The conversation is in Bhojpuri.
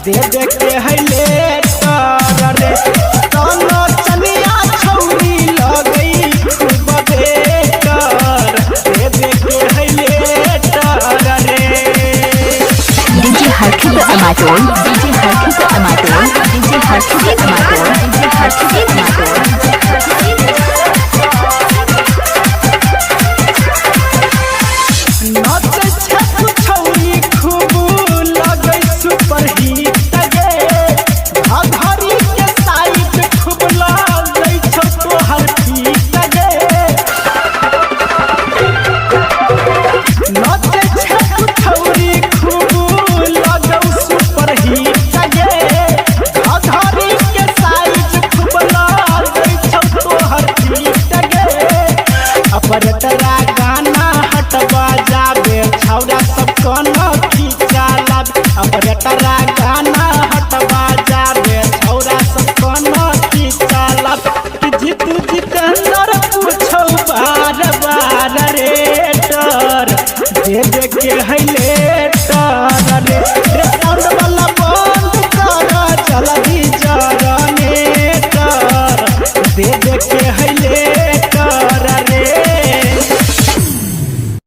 दे दे के है लेटर रे तनो चनिया छौरी लगई खूब बेटर दे दे के है लेटर रे DJ Harkib Amator DJ Harkib Amator DJ Harkib Amator DJ Harkib Amator अपरतरा गाना हटवा जाबे छौरा सब कनो खींचा लाग अपरतरा गाना हटवा जाबे छौरा सब कनो खींचा लाग कि जीतू जितेंद्र पूछो बार बार रे डर दे दे के है ले